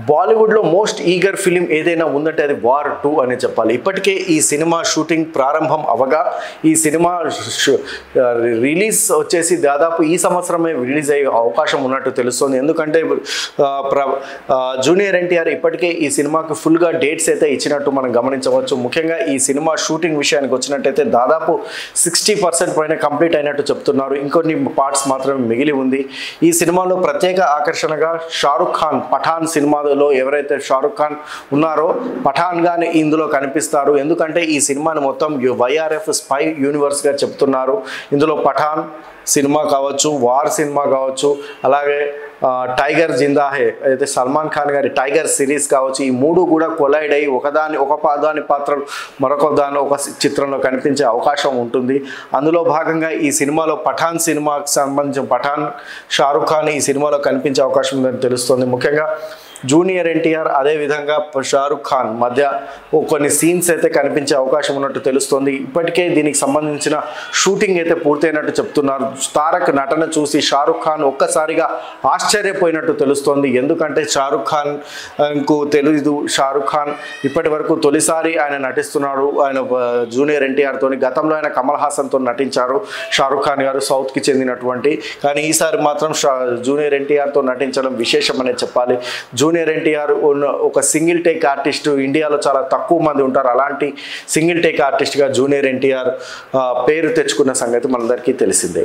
బాలీవుడ్లో most eager film ఏదైనా ఉందంటే అది వార్ 2 అనే చెప్పాలి. ఇప్పటికే ఈ సినిమా షూటింగ్ ప్రారంభం అవగా ఈ సినిమా రిలీజ్ వచ్చేసి దాదాపు ఈ సంవత్సరమే రిలీజ్ అయ్యే అవకాశం ఉన్నట్టు తెలుస్తుంది. ఎందుకంటే జూనియర్ ఎన్టీఆర్ ఇప్పటికే ఈ సినిమాకి ఫుల్గా డేట్స్ అయితే ఇచ్చినట్టు మనం గమనించవచ్చు. ముఖ్యంగా ఈ సినిమా షూటింగ్ విషయానికి వచ్చినట్టయితే దాదాపు 60% పైన కంప్లీట్ అయినట్టు చెప్తున్నారు. ఇంకొన్ని పార్ట్స్ మాత్రమే మిగిలి ఉంది. ఈ సినిమాలో ప్రత్యేక ఆకర్షణగా షారుఖ్ ఖాన్ పఠాన్ సినిమాలో ఎవరైతే షారుఖ్ ఖాన్ ఉన్నారో పఠాన్ గాని ఇందులో కనిపిస్తారు. ఎందుకంటే ఈ సినిమాని మొత్తం వైఆర్ఎఫ్ స్పై యూనివర్స్గా చెప్తున్నారు. ఇందులో పఠాన్ సినిమా కావచ్చు, వార్ సినిమా కావచ్చు, అలాగే టైగర్ జిందా హే అయితే సల్మాన్ ఖాన్ గారి టైగర్ సిరీస్ కావచ్చు, ఈ మూడు కూడా కొలైడ్ అయ్యి ఒకదాని పాత్రలు మరొక దాని ఒక చిత్రంలో కనిపించే అవకాశం ఉంటుంది. అందులో భాగంగా ఈ సినిమాలో పఠాన్ సినిమాకి సంబంధించిన పఠాన్ షారుఖ్ ఖాన్ ఈ సినిమాలో కనిపించే అవకాశం ఉందని తెలుస్తుంది. ముఖ్యంగా జూనియర్ ఎన్టీఆర్ అదేవిధంగా షారుఖ్ ఖాన్ మధ్య కొన్ని సీన్స్ అయితే కనిపించే అవకాశం ఉన్నట్టు తెలుస్తుంది. ఇప్పటికే దీనికి సంబంధించిన షూటింగ్ అయితే పూర్తయినట్టు చెప్తున్నారు. తారక్ నటన చూసి షారుఖ్ ఖాన్ ఒక్కసారిగా ఆశ్చర్యపోయినట్టు తెలుస్తోంది. ఎందుకంటే షారుఖ్ ఖాన్కు తెలీదు, షారుఖ్ ఖాన్ ఇప్పటి వరకు తొలిసారి ఆయన నటిస్తున్నాడు. ఆయన జూనియర్ ఎన్టీఆర్ తోని గతంలో ఆయన కమల్ హాసన్తో నటించారు షారుఖ్ ఖాన్ గారు, సౌత్కి చెందినటువంటి. కానీ ఈసారి మాత్రం జూనియర్ ఎన్టీఆర్తో నటించడం విశేషమనే చెప్పాలి. జూనియర్ ఎన్టీఆర్ ఒక సింగిల్ టేక్ ఆర్టిస్ట్, ఇండియాలో చాలా తక్కువ మంది ఉంటారు. అలాంటి సింగిల్ టేక్ ఆర్టిస్ట్గా జూనియర్ ఎన్టీఆర్ పేరు తెచ్చుకున్న సంగతి మనందరికీ తెలిసిందే.